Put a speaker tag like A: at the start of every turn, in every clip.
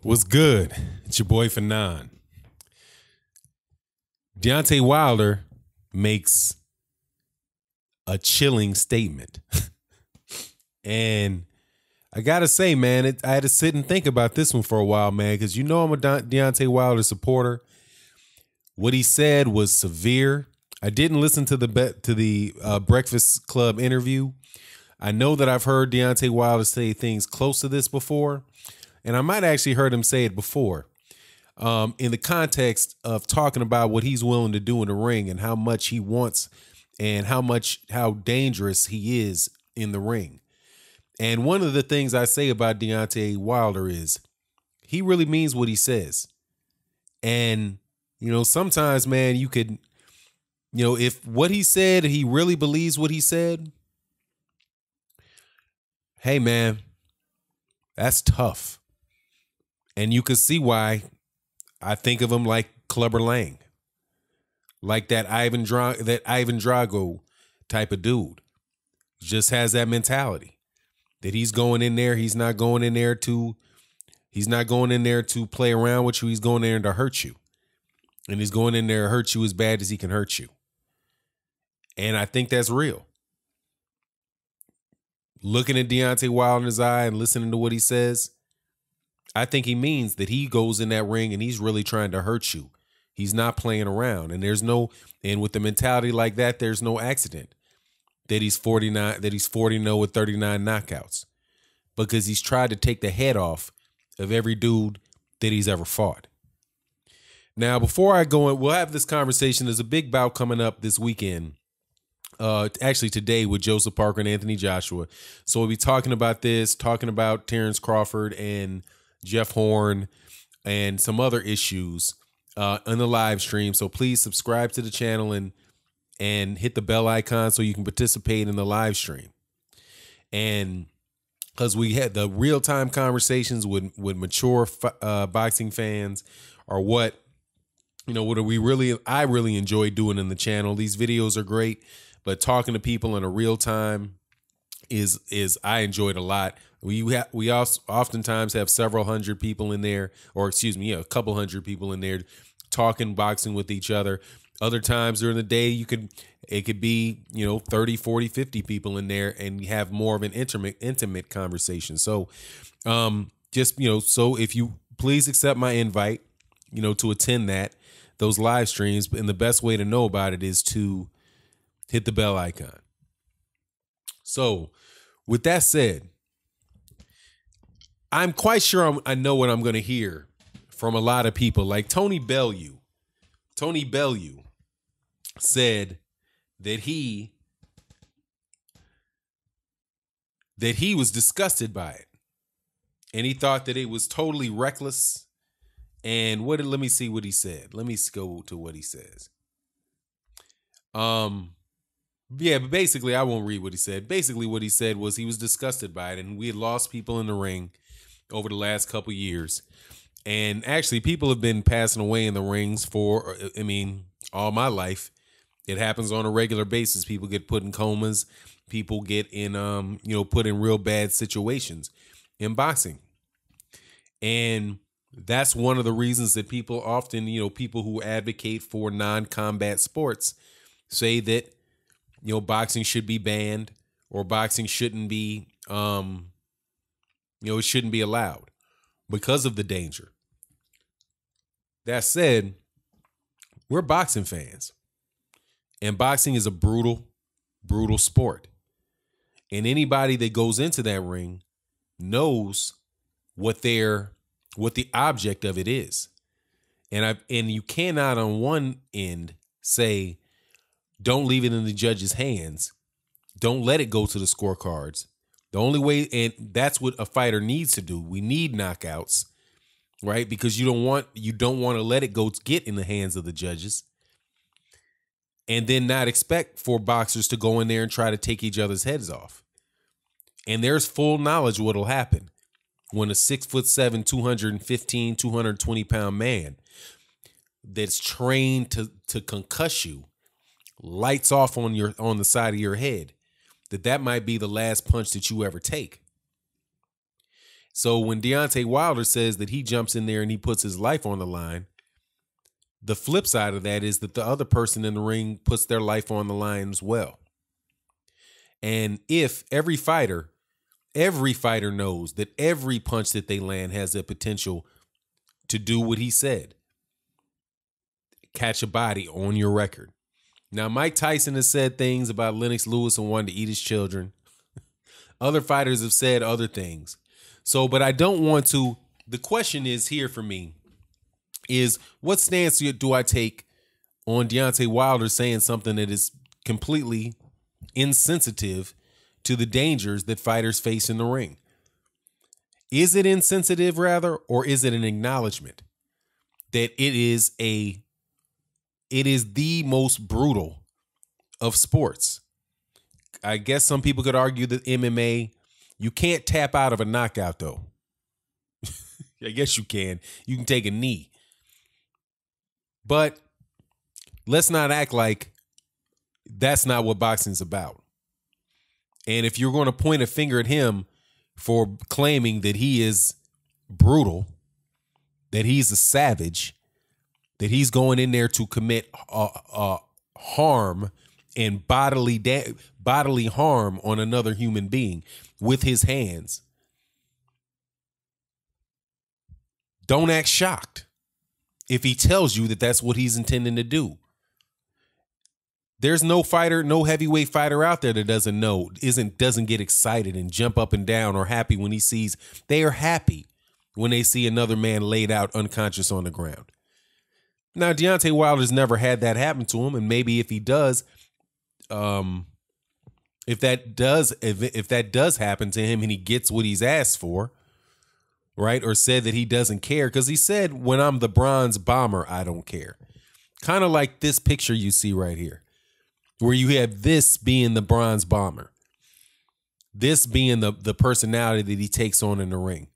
A: What's good? It's your boy Fanon. Deontay Wilder makes a chilling statement. And I got to say, man, I had to sit and think about this one for a while, man, because you know I'm a Deontay Wilder supporter. What he said was severe. I didn't listen to the Breakfast Club interview. I know that I've heard Deontay Wilder say things close to this before, and I might actually heard him say it before in the context of talking about what he's willing to do in the ring and how much he wants and how dangerous he is in the ring. And one of the things I say about Deontay Wilder is he really means what he says. And, you know, sometimes, man, you could, you know, if what he said, he really believes what he said, hey, man, that's tough. And you can see why I think of him like Clubber Lang, like that Ivan Drago type of dude. Just has that mentality that he's going in there. He's not going in there to play around with you. He's going in there to hurt you. And he's going in there to hurt you as bad as he can hurt you. And I think that's real. Looking at Deontay Wilder in his eye and listening to what he says, I think he means that he goes in that ring and he's really trying to hurt you. He's not playing around. And with the mentality like that, there's no accident that he's 40-0 with 39 knockouts, because he's tried to take the head off of every dude that he's ever fought. Now, before I go in, we'll have this conversation. There's a big bout coming up this weekend. Actually today with Joseph Parker and Anthony Joshua. So we'll be talking about this, talking about Terrence Crawford and Jeff Horn and some other issues on the live stream. So please subscribe to the channel and hit the bell icon so you can participate in the live stream. And because we had the real-time conversations with mature boxing fans are what I really enjoy doing in the channel. These videos are great, but talking to people in a real time is I enjoy it a lot. We also oftentimes have several hundred people in there, or excuse me, a couple hundred people in there talking boxing with each other. Other times during the day, it could be, 30, 40, 50 people in there, and have more of an intimate conversation. So so if you please accept my invite, to attend those live streams. And the best way to know about it is to hit the bell icon. So with that said, I'm quite sure I know what I'm going to hear from a lot of people, like Tony Bellew. Tony Bellew said that he was disgusted by it, and he thought that it was totally reckless. And let me see what he said. Let me go to what he says. Yeah, but basically, I won't read what he said. Basically, what he said was he was disgusted by it, and we had lost people in the ring over the last couple years. And actually, people have been passing away in the rings for, all my life. It happens on a regular basis. People get put in comas. People get in, put in real bad situations in boxing. And that's one of the reasons that people often, people who advocate for non-combat sports say that, boxing should be banned, or boxing shouldn't be, it shouldn't be allowed because of the danger. That said, we're boxing fans, and boxing is a brutal, brutal sport. And anybody that goes into that ring knows what the object of it is. And you cannot on one end say, don't leave it in the judge's hands. Don't let it go to the scorecards. The only way, and that's what a fighter needs to do. We need knockouts, right? Because you don't want to let it get in the hands of the judges, and then not expect for boxers to go in there and try to take each other's heads off. And there's full knowledge what'll happen when a 6'7", 215, 220 pound man that's trained to concuss you lights off on the side of your head, that might be the last punch that you ever take. So when Deontay Wilder says that he jumps in there and he puts his life on the line, the flip side of that is that the other person in the ring puts their life on the line as well. And if every fighter knows that every punch that they land has the potential to do what he said, catch a body on your record. Now, Mike Tyson has said things about Lennox Lewis and wanting to eat his children. Other fighters have said other things. So, but I don't want to. The question is here for me is, what stance do I take on Deontay Wilder saying something that is completely insensitive to the dangers that fighters face in the ring? Is it insensitive, rather, or is it an acknowledgement that it is the most brutal of sports? I guess some people could argue that MMA, you can't tap out of a knockout, though. I guess you can. You can take a knee. But let's not act like that's not what boxing's about. And if you're going to point a finger at him for claiming that he is brutal, that he's a savage, that he's going in there to commit harm and bodily harm on another human being with his hands, don't act shocked if he tells you that that's what he's intending to do. There's no fighter, no heavyweight fighter out there that doesn't get excited and jump up and down or happy when they are happy when they see another man laid out unconscious on the ground. Now, Deontay Wilder's never had that happen to him, and maybe if he does, if that does happen to him and he gets what he's asked for, right, or said that he doesn't care, because he said, when I'm the bronze bomber, I don't care. Kind of like this picture you see right here, where you have this being the bronze bomber, this being the personality that he takes on in the ring.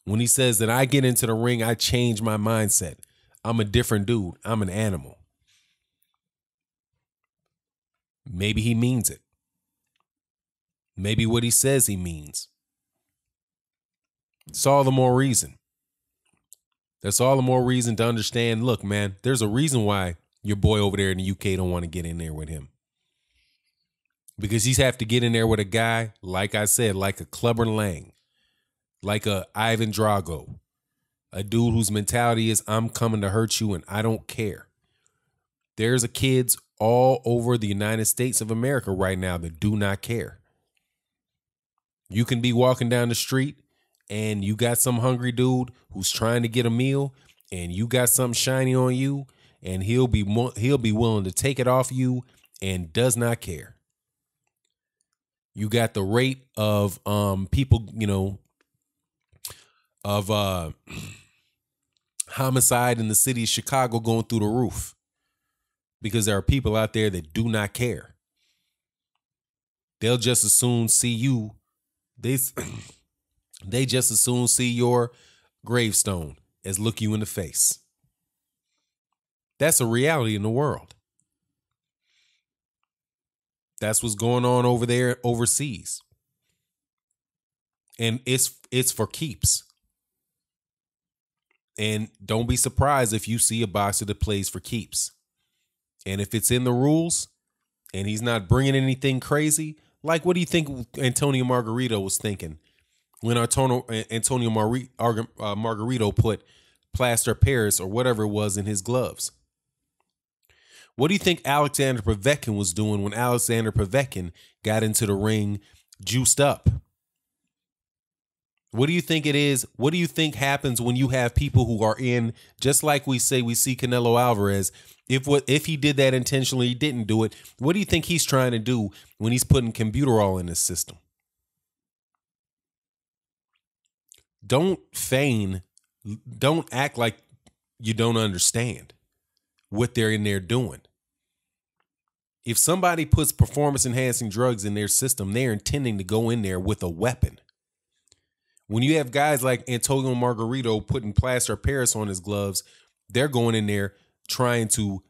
A: When he says that I get into the ring, I change my mindset. I'm a different dude. I'm an animal. Maybe he means it. Maybe what he says he means. It's all the more reason. That's all the more reason to understand, look, man, there's a reason why your boy over there in the UK don't want to get in there with him. Because he's have to get in there with a guy, like I said, like a Clubber Lang, like a Ivan Drago, a dude whose mentality is, I'm coming to hurt you and I don't care. There's kids all over the United States of America right now that do not care. You can be walking down the street and you got some hungry dude who's trying to get a meal, and you got something shiny on you, and he'll be willing to take it off you and does not care. You got the rate of people, of homicide in the city of Chicago going through the roof because there are people out there that do not care. They'll just as soon see you. They just as soon see your gravestone as look you in the face. That's a reality in the world. That's what's going on over there overseas. And it's for keeps. And don't be surprised if you see a boxer that plays for keeps. And if it's in the rules and he's not bringing anything crazy, like what do you think Antonio Margarito was thinking when Antonio Margarito put plaster Paris or whatever it was in his gloves? What do you think Alexander Povetkin was doing when Alexander Povetkin got into the ring juiced up? What do you think it is? What do you think happens when you have people who are in, just like we see Canelo Alvarez, if he did that intentionally, he didn't do it. What do you think he's trying to do when he's putting Combuterol in his system? Don't act like you don't understand what they're in there doing. If somebody puts performance-enhancing drugs in their system, they're intending to go in there with a weapon. When you have guys like Antonio Margarito putting plaster Paris on his gloves, they're going in there trying to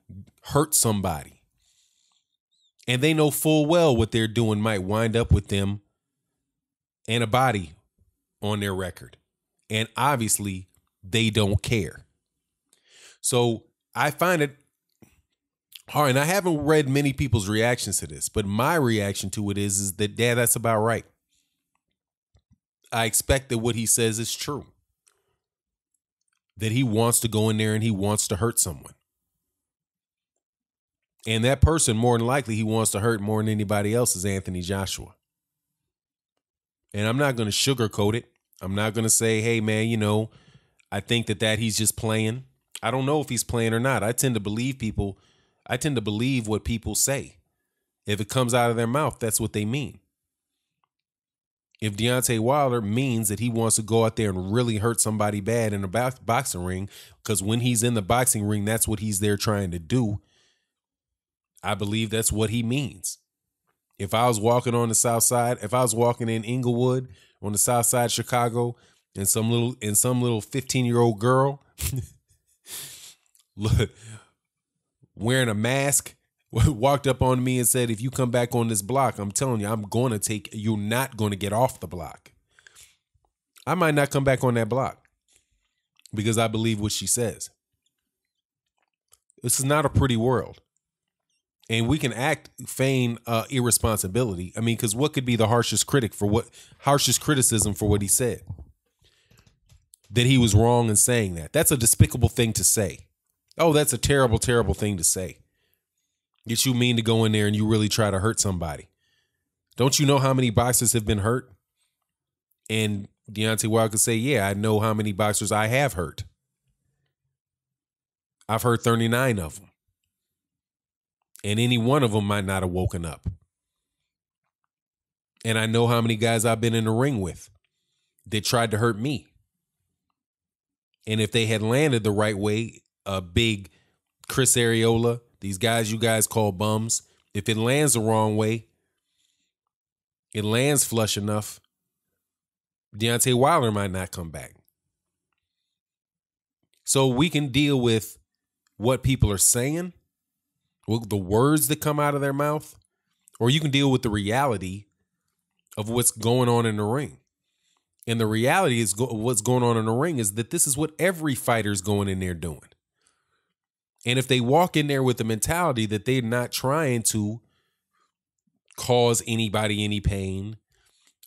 A: hurt somebody. And they know full well what they're doing might wind up with them and a body on their record. And obviously, they don't care. So I find it hard, and I haven't read many people's reactions to this, but my reaction to it is that, Dad, that's about right. I expect that what he says is true. That he wants to go in there and he wants to hurt someone. And that person, more than likely, he wants to hurt more than anybody else is Anthony Joshua. And I'm not going to sugarcoat it. I'm not going to say, hey, man, you know, I think that he's just playing. I don't know if he's playing or not. I tend to believe people. I tend to believe what people say. If it comes out of their mouth, that's what they mean. If Deontay Wilder means that he wants to go out there and really hurt somebody bad in a boxing ring, because when he's in the boxing ring, that's what he's there trying to do. I believe that's what he means. If I was walking on the south side, if I was walking in Inglewood on the south side of Chicago, and some little 15-year-old girl wearing a mask walked up on me and said, if you come back on this block, I'm telling you, you're not going to get off the block. I might not come back on that block because I believe what she says. This is not a pretty world. And we can feign irresponsibility. I mean, because what could be the harshest criticism for what he said? That he was wrong in saying that. That's a despicable thing to say. Oh, that's a terrible, terrible thing to say. That you mean to go in there and you really try to hurt somebody. Don't you know how many boxers have been hurt? And Deontay Wilder could say, yeah, I know how many boxers I have hurt. I've hurt 39 of them. And any one of them might not have woken up. And I know how many guys I've been in the ring with that tried to hurt me. And if they had landed the right way, a big Chris Arreola, these guys you guys call bums, if it lands the wrong way, it lands flush enough, Deontay Wilder might not come back. So we can deal with what people are saying, the words that come out of their mouth, or you can deal with the reality of what's going on in the ring. And the reality is what's going on in the ring is that this is what every fighter's going in there doing. And if they walk in there with the mentality that they're not trying to cause anybody any pain,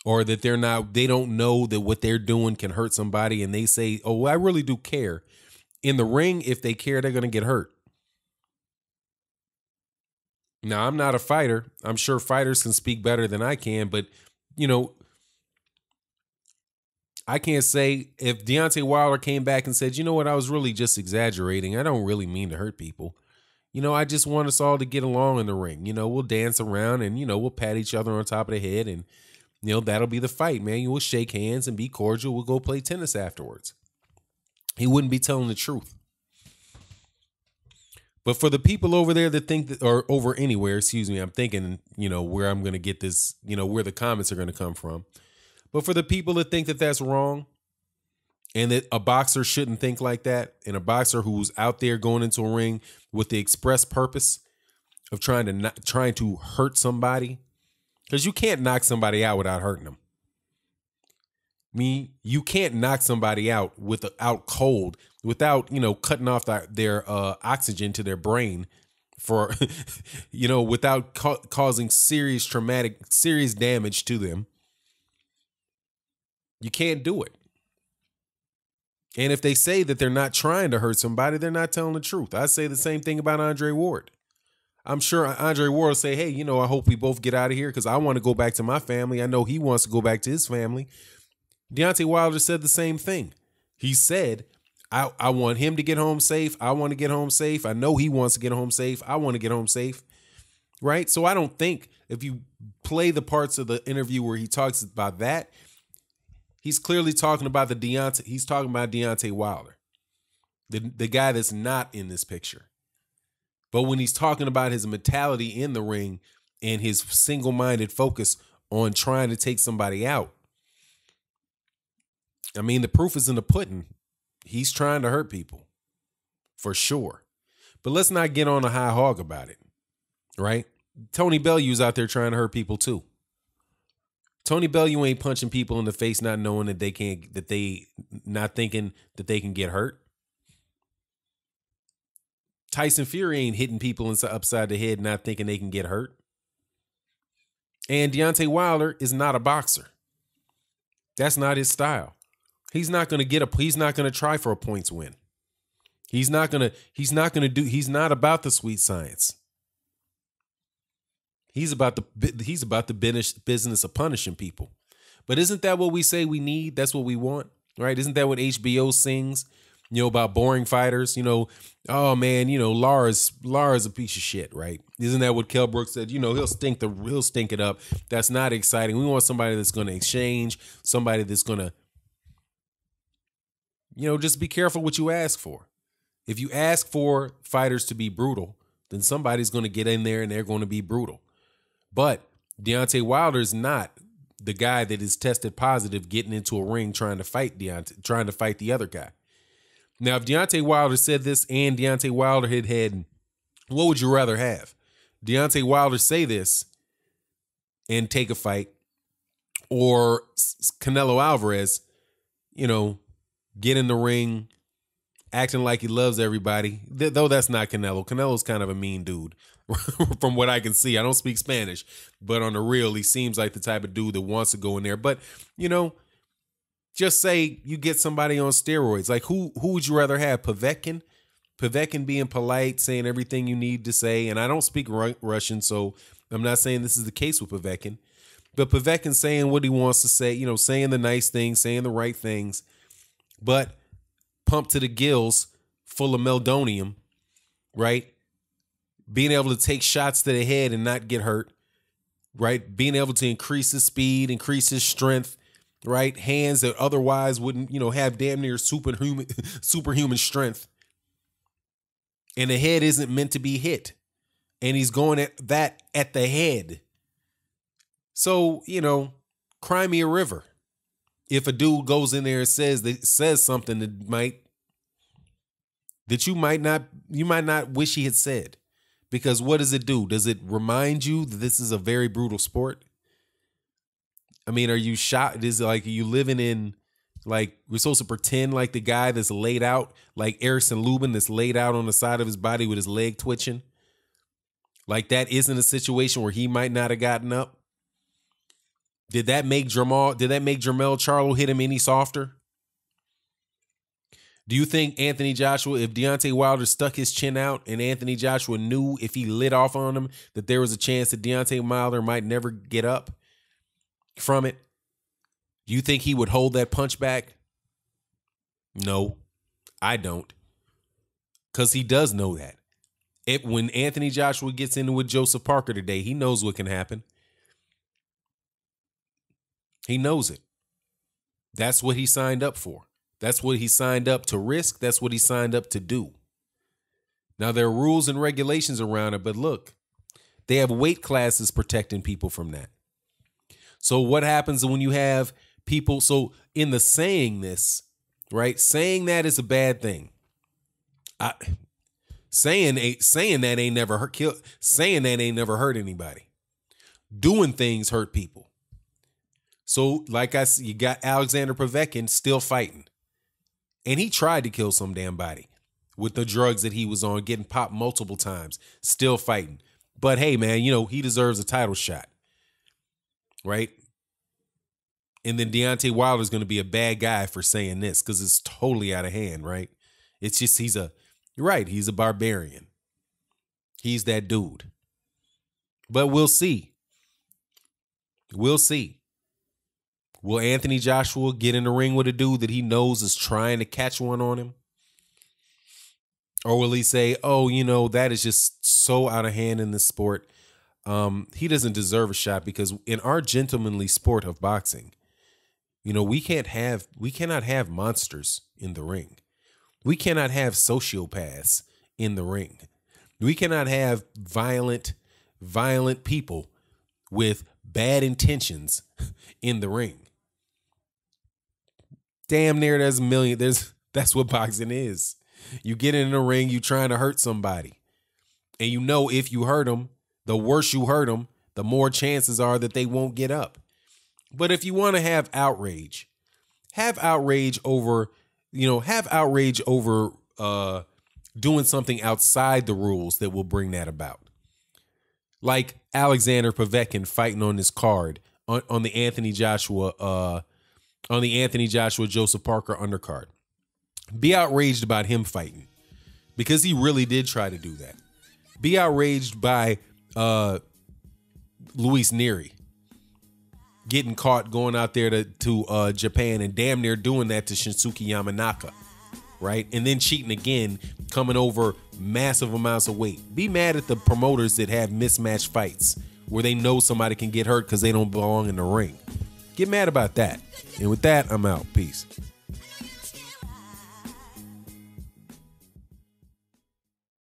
A: or that they don't know that what they're doing can hurt somebody, and they say, oh, I really do care. In the ring, if they care, they're going to get hurt. Now, I'm not a fighter. I'm sure fighters can speak better than I can, but, you know, I can't say if Deontay Wilder came back and said, you know what, I was really just exaggerating. I don't really mean to hurt people. You know, I just want us all to get along in the ring. You know, we'll dance around and, you know, we'll pat each other on top of the head and, you know, that'll be the fight, man. We'll shake hands and be cordial. We'll go play tennis afterwards. He wouldn't be telling the truth. But for the people over there that think that, or over anywhere, I'm thinking, you know, where I'm going to get this, you know, where the comments are going to come from. But for the people that think that that's wrong and that a boxer shouldn't think like that, and a boxer who's out there going into a ring with the express purpose of trying to hurt somebody, because you can't knock somebody out without hurting them. I mean, you can't knock somebody out out cold without, you know, cutting off their oxygen to their brain for, you know, without causing serious damage to them. You can't do it. And if they say that they're not trying to hurt somebody, they're not telling the truth. I say the same thing about Andre Ward. I'm sure Andre Ward will say, hey, you know, I hope we both get out of here because I want to go back to my family. I know he wants to go back to his family. Deontay Wilder said the same thing. He said, I want him to get home safe. I want to get home safe. I know he wants to get home safe. I want to get home safe. Right? So I don't think if you play the parts of the interview where he talks about that, he's clearly talking about he's talking about Deontay Wilder, the guy that's not in this picture. But when he's talking about his mentality in the ring and his single-minded focus on trying to take somebody out, I mean, the proof is in the pudding. He's trying to hurt people, for sure. But let's not get on a high hog about it, right? Tony Bellew's out there trying to hurt people too. Tony Bellew ain't punching people in the face, not knowing that not thinking that they can get hurt. Tyson Fury ain't hitting people upside the head, not thinking they can get hurt. And Deontay Wilder is not a boxer. That's not his style. He's not going to try for a points win. He's not about the sweet science. He's about the business of punishing people. But isn't that what we say we need? That's what we want, right? Isn't that what HBO sings, about boring fighters? Oh man, Lara's a piece of shit, right? Isn't that what Kell Brooks said? He'll stink it up. That's not exciting. We want somebody that's going to exchange, somebody that's going to, just be careful what you ask for. If you ask for fighters to be brutal, then somebody's going to get in there and they're going to be brutal. But Deontay Wilder is not the guy that is tested positive getting into a ring trying to fight the other guy. Now, if Deontay Wilder said this and Deontay Wilder had, what would you rather have? Deontay Wilder say this and take a fight, or Canelo Alvarez, get in the ring acting like he loves everybody, though that's not Canelo. Canelo's kind of a mean dude from what I can see. I don't speak Spanish, but on the real, he seems like the type of dude that wants to go in there. But, just say you get somebody on steroids. Like, who would you rather have? Povetkin? Povetkin being polite, saying everything you need to say. And I don't speak Russian, so I'm not saying this is the case with Povetkin. But Povetkin saying what he wants to say, saying the nice things, saying the right things, but pumped to the gills, full of meldonium, right? Being able to take shots to the head and not get hurt, right? Being able to increase his speed, increase his strength, right? Hands that otherwise wouldn't, have damn near superhuman strength. And the head isn't meant to be hit. And he's going at the head. So, cry me a river. If a dude goes in there and says something that you might not wish he had said. Because what does it do? Does it remind you that this is a very brutal sport? I mean, are you shocked? Is it like, are you living in, like, we're supposed to pretend like the guy that's laid out, like Erickson Lubin that's laid out on the side of his body with his leg twitching? Like that isn't a situation where he might not have gotten up? Did that make Jermell Charlo hit him any softer? Do you think Anthony Joshua, if Deontay Wilder stuck his chin out and Anthony Joshua knew if he lit off on him that there was a chance that Deontay Wilder might never get up from it, do you think he would hold that punch back? No, I don't. Because he does know that. When Anthony Joshua gets in with Joseph Parker today, he knows what can happen. He knows it. That's what he signed up for. That's what he signed up to risk. That's what he signed up to do. Now, there are rules and regulations around it, but look, they have weight classes protecting people from that. So what happens when you have people, so in the saying this, right? Saying that is a bad thing. Saying that ain't never hurt anybody. Doing things hurt people. So like I said, you got Alexander Povetkin still fighting. And he tried to kill some damn body with the drugs that he was on, getting popped multiple times, still fighting. But hey, man, he deserves a title shot. Right? And then Deontay Wilder is going to be a bad guy for saying this because it's totally out of hand, right? It's just, you're right, he's a barbarian. He's that dude. But we'll see. We'll see. Will Anthony Joshua get in the ring with a dude that he knows is trying to catch one on him? Or will he say, oh, that is just so out of hand in this sport. He doesn't deserve a shot because in our gentlemanly sport of boxing, we cannot have monsters in the ring. We cannot have sociopaths in the ring. We cannot have violent people with bad intentions in the ring. Damn near there's a million. That's what boxing is. You get in the ring, you trying to hurt somebody. And if you hurt them, the worse you hurt them, the more chances are that they won't get up. But if you want to have outrage over, doing something outside the rules that will bring that about. Like Alexander Povetkin fighting on this card on the Anthony Joshua Joseph Parker undercard. Be outraged about him fighting because he really did try to do that. Be outraged by Luis Nery getting caught going out there to Japan and damn near doing that to Shinsuke Yamanaka, right? And then cheating again, coming over massive amounts of weight. Be mad at the promoters that have mismatched fights where they know somebody can get hurt because they don't belong in the ring. Get mad about that. And with that, I'm out. Peace.